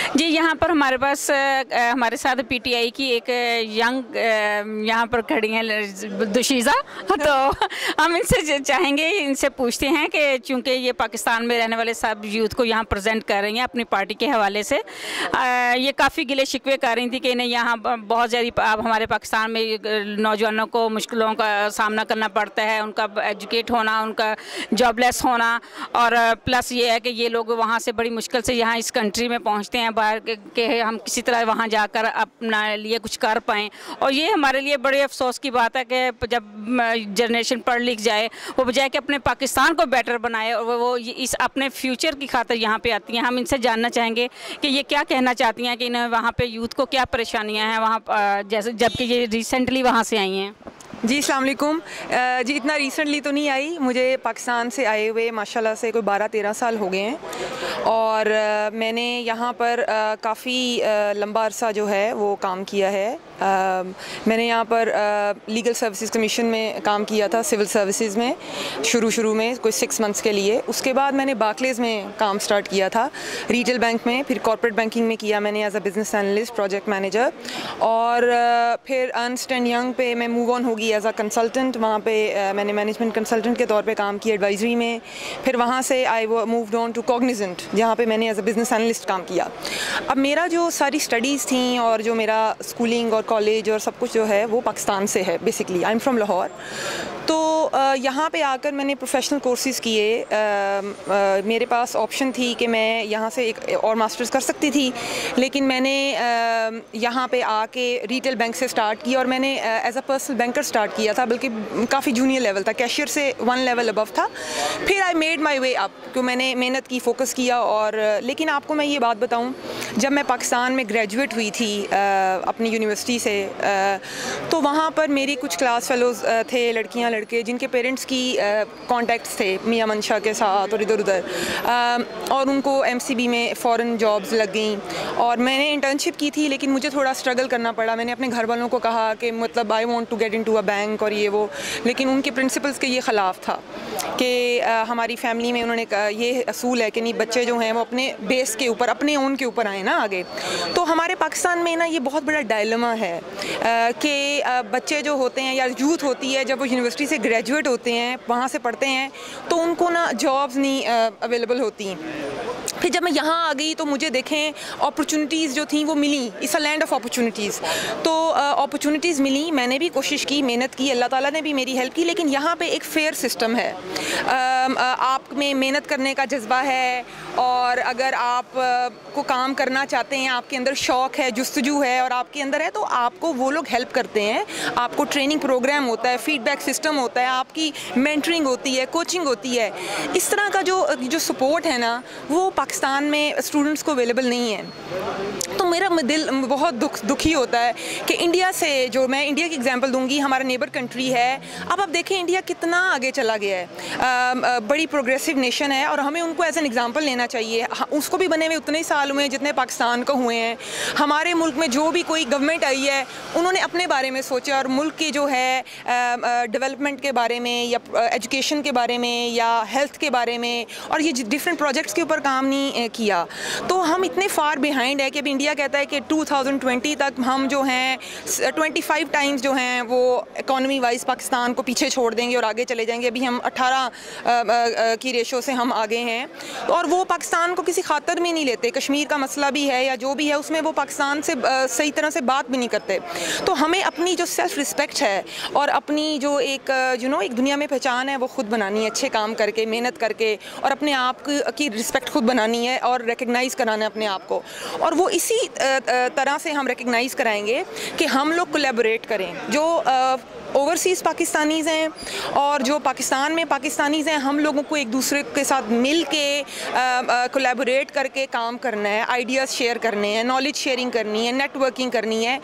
जी, यहाँ पर हमारे पास हमारे साथ पीटीआई की एक यंग यहाँ पर खड़ी हैं दुशीज़ा। तो हम इनसे चाहेंगे, इनसे पूछते हैं कि चूँकि ये पाकिस्तान में रहने वाले सब यूथ को यहाँ प्रेजेंट कर रही हैं अपनी पार्टी के हवाले से, ये काफ़ी गिले शिकवे कर रही थी कि इन्हें यहाँ बहुत ज़्यादा अब हमारे पाकिस्तान में नौजवानों को मुश्किलों का सामना करना पड़ता है, उनका एजुकेट होना, उनका जॉबलेस होना, और प्लस ये है कि ये लोग वहाँ से बड़ी मुश्किल से यहाँ इस कंट्री में पहुँचते हैं बाहर के हम किसी तरह वहाँ जाकर अपना लिए कुछ कर पाएँ। और ये हमारे लिए बड़े अफसोस की बात है कि जब जनरेशन पढ़ लिख जाए, वो बजाय कि अपने पाकिस्तान को बेटर बनाए और वो इस अपने फ्यूचर की खातिर यहाँ पे आती हैं। हम इनसे जानना चाहेंगे कि ये क्या कहना चाहती हैं कि इन्हें वहाँ पे यूथ को क्या परेशानियाँ हैं वहाँ, जैसे जबकि ये रिसेंटली वहाँ से आई हैं। जी, अस्सलाम वालेकुम। जी, इतना रिसेंटली तो नहीं आई, मुझे पाकिस्तान से आए हुए माशाल्लाह से कोई 12-13 साल हो गए हैं। और मैंने यहाँ पर काफ़ी लंबा अरसा जो है वो काम किया है। मैंने यहाँ पर लीगल सर्विसेज कमीशन में काम किया था, सिविल सर्विसेज में शुरू में कोई 6 मंथ्स के लिए। उसके बाद मैंने बार्कलेज में काम स्टार्ट किया था, रिटेल बैंक में, फिर कॉर्पोरेट बैंकिंग में किया मैंने as a business analyst, project manager. और फिर अर्नस्ट एंड यंग पे मैं मूव ऑन होगी एज अ कंसल्टेंट। वहाँ पे मैंने मैनेजमेंट कंसल्टेंट के तौर पे काम किया एडवाइजरी में। फिर वहाँ से I moved on to Cognizant, जहाँ पे मैंने एज अ बिज़नेस एनालिस्ट काम किया। अब मेरा जो सारी स्टडीज़ थी और जो मेरा स्कूलिंग और कॉलेज और सब कुछ जो है वो पाकिस्तान से है। Basically I am from Lahore. तो यहाँ पे आकर मैंने प्रोफेशनल कोर्सेज़ किए। मेरे पास ऑप्शन थी कि मैं यहाँ से एक और मास्टर्स कर सकती थी, लेकिन मैंने यहाँ पे आके रिटेल बैंक से स्टार्ट किया और मैंने as a personal banker start किया था, बल्कि काफ़ी जूनियर लेवल था, कैशियर से 1 लेवल अबव था। फिर I made my way up, क्यों मैंने मेहनत की, फोकस किया। और लेकिन आपको मैं ये बात बताऊँ, जब मैं पाकिस्तान में ग्रेजुएट हुई थी अपनी यूनिवर्सिटी से, तो वहाँ पर मेरी कुछ क्लास फेलोज़ थे, लड़कियाँ लड़के, जिनके पेरेंट्स की कॉन्टैक्ट्स थे मियाँ मंशा के साथ और इधर उधर, और उनको एमसीबी में फ़ॉरेन जॉब्स लग गई। और मैंने इंटर्नशिप की थी, लेकिन मुझे थोड़ा स्ट्रगल करना पड़ा। मैंने अपने घर वालों को कहा कि मतलब I want to get into a bank और ये वो, लेकिन उनके प्रिंसिपल्स के ये ख़िलाफ़ था कि हमारी फैमिली में उन्होंने ये असूल है कि नहीं, बच्चे जो हैं वो अपने बेस के ऊपर, अपने ओन के ऊपर आए ना आगे। तो हमारे पाकिस्तान में ना ये बहुत बड़ा डायलेमा है कि बच्चे जो होते हैं या यूथ होती है, जब वो यूनिवर्सिटी से ग्रेजुएट होते हैं, वहाँ से पढ़ते हैं, तो उनको ना जॉब्स नहीं अवेलेबल होती। फिर जब मैं यहाँ आ गई तो मुझे देखें अपॉर्चुनिटीज़ जो थी वो मिली। It's a land of opportunities. तो अपॉर्चुनिटीज़ मिली, मैंने भी कोशिश की, मेहनत की, अल्लाह ताला ने भी मेरी हेल्प की। लेकिन यहाँ पे एक फेयर सिस्टम है। आप में मेहनत करने का जज्बा है, और अगर आप को काम करना चाहते हैं, आपके अंदर शौक़ है, जुस्तजू है और आपके अंदर है, तो आपको वो लोग हेल्प करते हैं। आपको ट्रेनिंग प्रोग्राम होता है, फीडबैक सिस्टम होता है, आपकी मेंटरिंग होती है, कोचिंग होती है। इस तरह का जो सपोर्ट है ना, वो पाकिस्तान में स्टूडेंट्स को अवेलेबल नहीं है। तो मेरा दिल बहुत दुखी होता है कि इंडिया से, जो मैं इंडिया की एग्जांपल दूंगी, हमारा नेबर कंट्री है। अब आप देखें इंडिया कितना आगे चला गया है, बड़ी प्रोग्रेसिव नेशन है, और हमें उनको एज एन एग्जांपल लेना चाहिए। उसको भी बने हुए उतने ही साल हुए हैं जितने पाकिस्तान को हुए हैं। हमारे मुल्क में जो भी कोई गवर्नमेंट आई है, उन्होंने अपने बारे में सोचा और मुल्क की जो है डेवलपमेंट के बारे में या एजुकेशन के बारे में या हेल्थ के बारे में, और ये डिफरेंट प्रोजेक्ट्स के ऊपर काम नहीं किया। तो हम इतने फार बिहाइंड है कि अभी इंडिया कहता है कि 2020 तक हम जो हैं 25 टाइम्स जो हैं वो इकॉनमी वाइज पाकिस्तान को पीछे छोड़ देंगे और आगे चले जाएंगे। अभी हम 18 की रेशो से हम आगे हैं, और वो पाकिस्तान को किसी खातर में नहीं लेते। कश्मीर का मसला भी है या जो भी है, उसमें वो पाकिस्तान से सही तरह से बात भी नहीं करते। तो हमें अपनी जो सेल्फ रिस्पेक्ट है और अपनी जो एक एक दुनिया में पहचान है, वो खुद बनानी है, अच्छे काम करके, मेहनत करके, और अपने आप की रिस्पेक्ट खुद बनानी है और रिकग्नाइज़ कराना है अपने आप को। और वो इसी तरह से हम रिकग्नाइज़ कराएंगे कि हम लोग कोलैबोरेट करें। जो ओवरसीज़ पाकिस्तानीज़ हैं और जो पाकिस्तान में पाकिस्तानीज़ हैं, हम लोगों को एक दूसरे के साथ मिल के कोलैबोरेट करके काम करना है, आइडियाज़ शेयर करने हैं, नॉलेज शेयरिंग करनी है, नेटवर्किंग करनी है।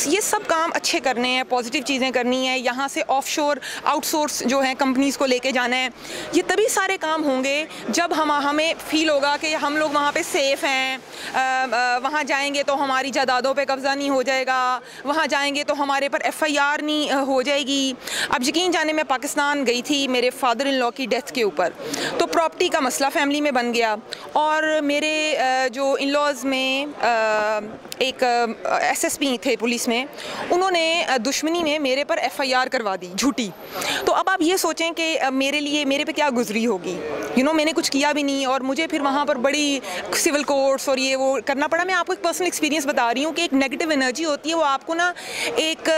ये सब काम अच्छे करने हैं, पॉजिटिव चीज़ें करनी है। यहाँ से ऑफशोर आउटसोर्स जो है कंपनीज़ को लेके जाना है। ये तभी सारे काम होंगे जब हमें फ़ील होगा कि हम लोग वहाँ पे सेफ़ हैं। वहाँ जाएंगे तो हमारी जायदादों पे कब्ज़ा नहीं हो जाएगा, वहाँ जाएंगे तो हमारे पर FIR नहीं हो जाएगी, जाएगी। अब यकीन जाने मैं पाकिस्तान गई थी मेरे फादर इन लॉ की डेथ के ऊपर, तो प्रॉपर्टी का मसला फैमिली में बन गया और मेरे जो इन लॉज में एक SSP थे पुलिस में, उन्होंने दुश्मनी में मेरे पर FIR करवा दी झूठी। तो अब आप ये सोचें कि मेरे पे क्या गुजरी होगी। मैंने कुछ किया भी नहीं और मुझे फिर वहाँ पर बड़ी सिविल कोर्ट्स और ये वो करना पड़ा। मैं आपको एक पर्सनल एक्सपीरियंस बता रही हूँ कि एक नेगेटिव एनर्जी होती है, वो आपको ना एक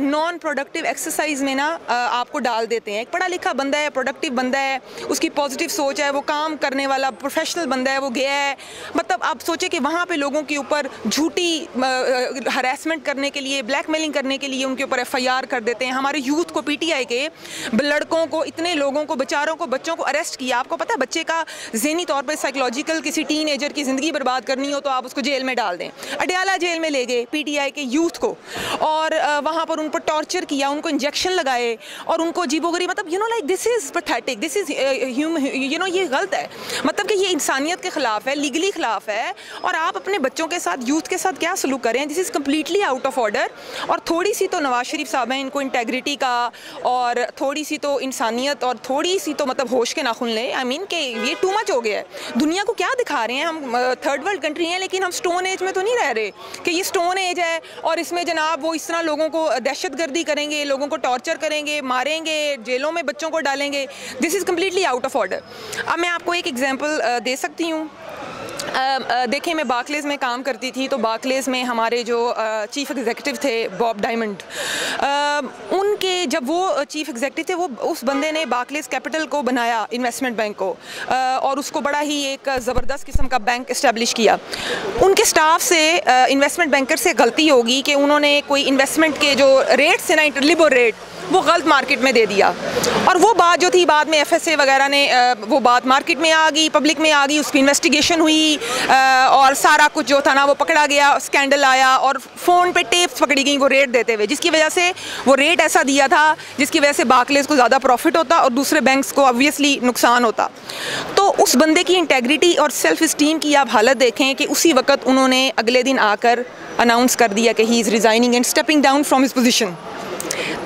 नॉन प्रोडक्टिव एक्सरसाइज में ना आपको डाल देते हैं। एक पढ़ा लिखा बंदा है, प्रोडक्टिव बंदा है, उसकी पॉजिटिव सोच है, वो काम करने वाला प्रोफेशनल बंदा है, वो गया है, मतलब आप सोचे कि वहाँ पे लोगों के ऊपर झूठी हरासमेंट करने के लिए, ब्लैकमेलिंग करने के लिए उनके ऊपर FIR कर देते हैं। हमारे यूथ को, PTI के लड़कों को, इतने लोगों को, बेचारों को, बच्चों को अरेस्ट किया। आपको पता है बच्चे का ज़हनी तौर पर साइकोलॉजिकल किसी टीनेजर की ज़िंदगी बर्बाद करनी हो तो आप उसको जेल में डाल दें। अडयाला जेल में ले गए PTI के यूथ को और वहाँ पर उन पर टॉर्चर किया, उनको इंजेक्शन लगाए और उनको अजीबोगरीब, मतलब like this is pathetic, this is ये गलत है, मतलब कि ये इंसानियत के ख़िलाफ़ है, लीगली ख़िलाफ़ है। और आप अपने बच्चों के साथ, यूथ के साथ क्या सलूक करें, this is completely out of order. और थोड़ी सी तो नवाज शरीफ साहब हैं, इनको इंटेग्रिटी का और थोड़ी सी तो इंसानियत और थोड़ी सी तो मतलब होश के नाखून लें। आई मीन कि ये टू मच हो गया है। दुनिया को क्या दिखा रहे हैं, हम थर्ड वर्ल्ड कंट्री हैं लेकिन हम स्टोन एज में तो नहीं रह रहे कि ये स्टोन एज है और इसमें जनाब वो इस तरह लोगों को दहशतगर्दी करेंगे, लोगों को टॉर्चर करेंगे, मारेंगे, जेलों में बच्चों को डालेंगे। This is completely out of order. अब मैं आपको एक एग्जांपल दे सकती हूँ। देखिए, मैं बार्कलेज़ में काम करती थी, तो बार्कलेज़ में हमारे जो चीफ़ एग्जीक्यूटिव थे बॉब डायमंड, उनके जब वो चीफ़ एग्जीक्यूटिव थे, वो उस बंदे ने बार्कलेज़ कैपिटल को बनाया, इन्वेस्टमेंट बैंक को, और उसको बड़ा ही एक ज़बरदस्त किस्म का बैंक इस्टेब्लिश किया। उनके स्टाफ से, इन्वेस्टमेंट बैंकर से गलती होगी कि उन्होंने कोई इन्वेस्टमेंट के जो रेट्स है ना, लिबो रेट, वो गलत मार्केट में दे दिया और वो बात जो थी बाद में FSA वगैरह ने वो बात मार्केट में आ गई, पब्लिक में आ गई, उसकी इन्वेस्टिगेशन हुई और सारा कुछ जो था ना वो पकड़ा गया, स्कैंडल आया और फ़ोन पे टेप्स पकड़ी गई वो रेट देते हुए, जिसकी वजह से वो रेट ऐसा दिया था जिसकी वजह से बार्कलेज़ को ज़्यादा प्रॉफिट होता और दूसरे बैंक्स को ऑब्वियसली नुकसान होता। तो उस बंदे की इंटेग्रिटी और सेल्फ इस्टीम की आप हालत देखें कि उसी वक्त उन्होंने अगले दिन आकर अनाउंस कर दिया कि he is resigning and stepping down from his position.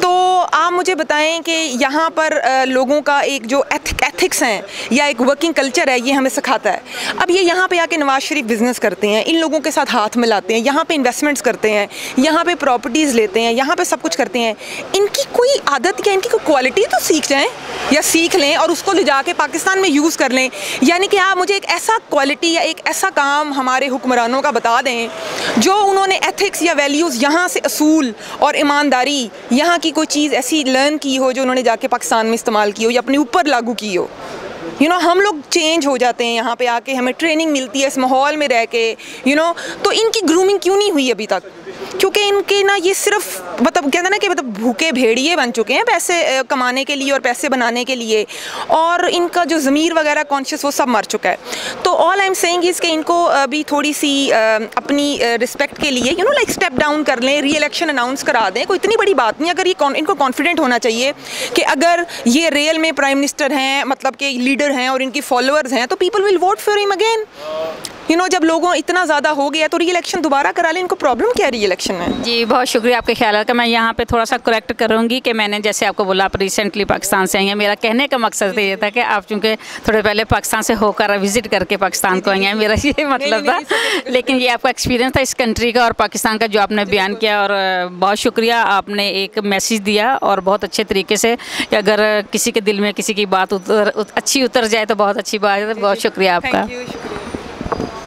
तो आप मुझे बताएं कि यहाँ पर लोगों का एक जो एथिक्स हैं या एक वर्किंग कल्चर है, ये हमें सिखाता है। अब ये यहाँ पे आके नवाज शरीफ बिज़नेस करते हैं, इन लोगों के साथ हाथ मिलाते हैं, यहाँ पे इन्वेस्टमेंट्स करते हैं, यहाँ पे प्रॉपर्टीज़ लेते हैं, यहाँ पे सब कुछ करते हैं। इनकी कोई आदत या इनकी कोई क्वालिटी तो सीख जाएँ या सीख लें और उसको ले जाके पाकिस्तान में यूज़ कर लें। यानी कि आप मुझे एक ऐसा क्वालिटी या एक ऐसा काम हमारे हुक्मरानों का बता दें जो उन्होंने एथिक्स या वैल्यूज़ यहाँ से, असूल और ईमानदारी, यहाँ की कोई चीज़ ऐसी लर्न की हो जो उन्होंने जाके पाकिस्तान में इस्तेमाल की हो या अपने ऊपर लागू की हो। हम लोग चेंज हो जाते हैं यहाँ पे आके, हमें ट्रेनिंग मिलती है इस माहौल में रह के, तो इनकी ग्रूमिंग क्यों नहीं हुई अभी तक? क्योंकि इनके ना ये सिर्फ मतलब कहते हैं ना कि मतलब भूखे भेड़िए बन चुके हैं पैसे कमाने के लिए और पैसे बनाने के लिए, और इनका जो ज़मीर वगैरह कॉन्शियस वो सब मर चुका है। तो all I am saying is कि इनको अभी थोड़ी सी अपनी रिस्पेक्ट के लिए लाइक स्टेप डाउन कर लें, री इलेक्शन अनाउंस करा दें, कोई इतनी बड़ी बात नहीं। अगर ये इनको कॉन्फिडेंट होना चाहिए कि अगर ये रियल में प्राइम मिनिस्टर हैं, मतलब कि लीडर हैं और इनकी फॉलोअर्स हैं, तो people will vote for him again. जब लोगों इतना ज़्यादा हो गया तो री इलेक्शन दोबारा करा लें, इनको प्रॉब्लम क्या है री इलेक्शन में? जी, बहुत शुक्रिया आपके ख्याल का। मैं यहाँ पे थोड़ा सा करेक्ट करूँगी कि मैंने जैसे आपको बोला आप रिसेंटली पाकिस्तान से आई हैं। मेरा कहने का मकसद ये था कि आप चूँकि थोड़े पहले पाकिस्तान से होकर विज़िट करके पाकिस्तान को आई हैं, मेरा ये मतलब था। लेकिन ये आपका एक्सपीरियंस था इस कंट्री का और पाकिस्तान का जो आपने बयान किया, और बहुत शुक्रिया, आपने एक मैसेज दिया और बहुत अच्छे तरीके से। अगर किसी के दिल में किसी की बात अच्छी उतर जाए तो बहुत अच्छी बात है। बहुत शुक्रिया आपका।